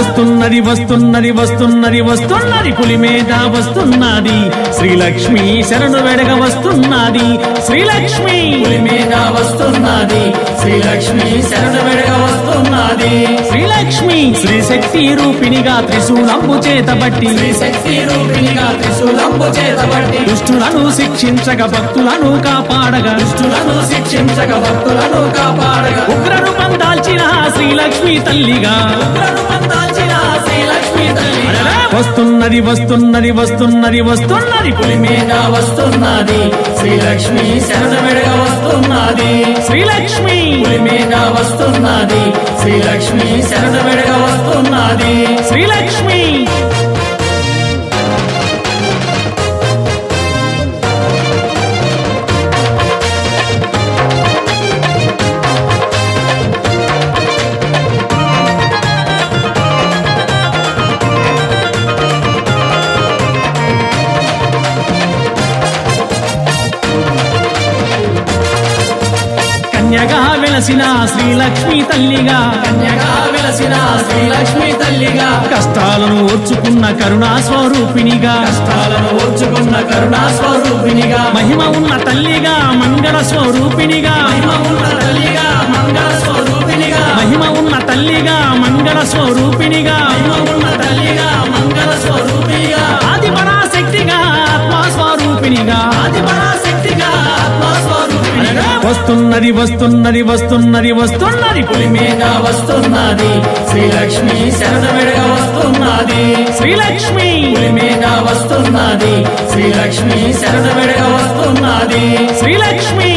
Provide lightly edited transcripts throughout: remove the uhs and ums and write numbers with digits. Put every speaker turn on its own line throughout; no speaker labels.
వస్తున్నది వస్తున్నది వస్తున్నది వస్తున్నది పులి మీద వస్తున్నది శ్రీలక్ష్మి శరణు వెడగ వస్తున్నది శ్రీలక్ష్మి
పులి మీద వస్తున్నది శ్రీలక్ష్మి శరణు వెడగ వస్తున్నది
శ్రీలక్ష్మి శ్రీశక్తి రూపిణిగా త్రిశూలంబు చేతబట్టి
శ్రీశక్తి రూపిణిగా త్రిశూలంబు చేతబట్టి
దుష్టులను శిక్షించక భక్తులను కాపాడగా
దుష్టులను శిక్షించక భక్తులను కాపాడగా
ఉగ్ర రూపం దాల్చిన శ్రీలక్ష్మి తల్లిగా
రూపం దాల్చిన శ్రీలక్ష్మి తల్లి
వస్తున్నది వస్తున్నది వస్తున్నది వస్తున్నది
పులి మీద వస్తున్నది శ్రీలక్ష్మి శరణు వెడగ వస్తున్నది
శ్రీలక్ష్మి
పులి మీద వస్తున్నది శ్రీలక్ష్మి శరణు వెడగ వస్తున్నది
శ్రీలక్ష్మి కన్యగా వెలసిన శ్రీలక్ష్మి తల్లిగా
కన్యగా వెలసిన శ్రీలక్ష్మి తల్లిగా
కష్టాలను ఓర్చుకున్న కరుణా స్వరూపిణిగా
కష్టాలను ఓర్చుకున్న కరుణా స్వరూపిణిగా
మహిమ ఉన్న తల్లిగా మంగళ స్వరూపిణిగా
మహిమ ఉన్న తల్లిగా మంగళ స్వరూపిణిగా
మహిమ ఉన్న తల్లిగా మంగళ స్వరూపిణిగా
మహిమ ఉన్న తల్లిగా మంగళ స్వరూపిగా
ఆది పరాశక్తిగా ఆత్మ స్వరూపిణిగా
ఆది పరాశక్తిగా ఆత్మ స్వరూపిణిగా
వస్తున్నది వస్తున్నది వస్తున్నది వస్తున్నది
పులి మీద వస్తున్నది శ్రీలక్ష్మి శరణు వెడగ వస్తున్నది
శ్రీలక్ష్మి
పులి మీద వస్తున్నది శ్రీలక్ష్మి శరణు వెడగ వస్తున్నది
శ్రీలక్ష్మి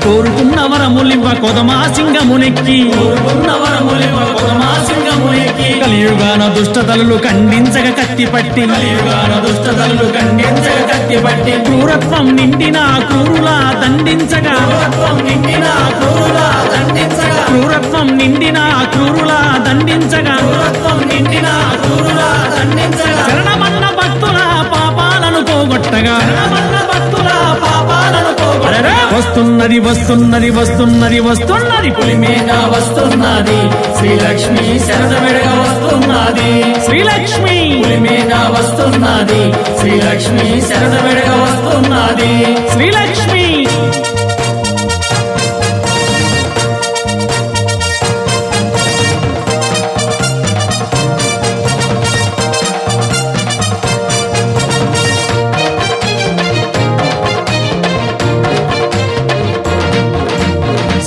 కోరుకున్న వరములివ్వ కొదమా సింగమునెక్కి
కోరుకున్న వరములివ కొదమా సింగమునికి
కలియుగాన దుష్టతలు ఖండించక కత్తిపట్టి
కలియుగాన దుష్టతలు ఖండించక కత్తిపట్టి
క్రూరత్వం నిండిన క్రూరులా దండించగా
క్రూరత్వం నిండిన క్రూరులా దండించగా
క్రూరత్వం నిండిన క్రూరులా దండించగా
క్రూరత్వం నిండిన క్రూరులా దండించగా
శరణమన్న భక్తుల పాపాలను పోగొట్టగా
శరణమన్న భక్తుల పాపాలను పోగొట్టగా
వస్తున్నది వస్తున్నది వస్తున్నది వస్తున్నది
పులి మీద వస్తున్నది శ్రీలక్ష్మి శరణు వెడగ వస్తున్నది
శ్రీలక్ష్మి
పులి మీద వస్తున్నది శ్రీలక్ష్మి శరణు వెడగ వస్తున్నది
శ్రీలక్ష్మి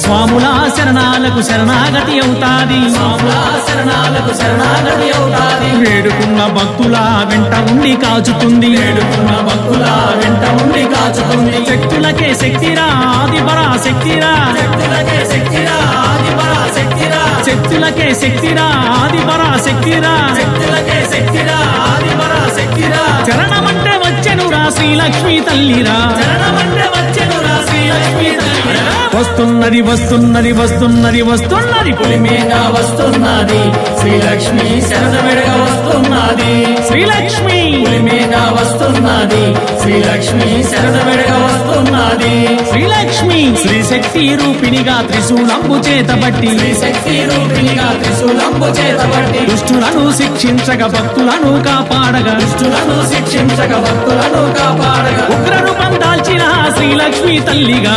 స్వాముల శరణాలకు శరణాగతి అవుతాది
స్వాముల శరణాలకు శరణాగతి అవుతాది
వేడుకున్న భక్తుల వెంట ఉండి కాచుతుంది
వేడుకున్న భక్తుల వెంట ఉండి కాచుతుంది
శక్తులకే శక్తిరా ఆది పరాశక్తిరా
శక్తులకే శక్తిరా ఆది పరాశక్తిరా
శక్తులకే శక్తిరా ఆది పరాశక్తిరా
శక్తులకే శక్తిరా ఆది పరాశక్తిరా
చరణమంటే వచ్చెనురా శ్రీలక్ష్మి తల్లిరా
శరణమంటే వచ్చెనురా శ్రీలక్ష్మి తల్లి
వస్తున్నది వస్తున్నది వస్తున్నది వస్తున్నది
పులి మీద వస్తున్నది శ్రీలక్ష్మి శరణు వెడగ వస్తున్నది
శ్రీలక్ష్మి
పులి మీద వస్తున్నది శ్రీలక్ష్మి శరణు వెడగ వస్తున్నది
శ్రీలక్ష్మి శ్రీశక్తి రూపిణిగా త్రిశూలంబు చేతబట్టి
శ్రీశక్తి రూపిణిగా త్రిశూలంబు చేతబట్టి
దుష్టులను శిక్షించక భక్తులను కాపాడగా
దుష్టులను శిక్షించక భక్తులను కాపాడగా
ఉగ్ర రూపం దాల్చిన శ్రీలక్ష్మి తల్లిగా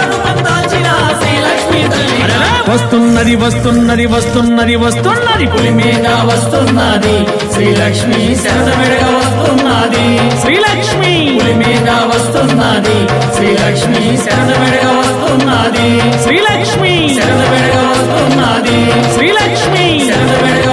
రూపం దాల్చిన శ్రీలక్ష్మి తల్లి
వస్తున్నది వస్తున్నది వస్తున్నది వస్తున్నది
పులి మీద వస్తున్నది శ్రీలక్ష్మి శరణు వెడగ వస్తున్నది
శ్రీలక్ష్మి
పులి మీద వస్తున్నది శ్రీలక్ష్మి శరణు వెడగ వస్తున్నది
శ్రీలక్ష్మి
శరణు వెడగ వస్తున్నది
శ్రీలక్ష్మి
శరణు వెడగ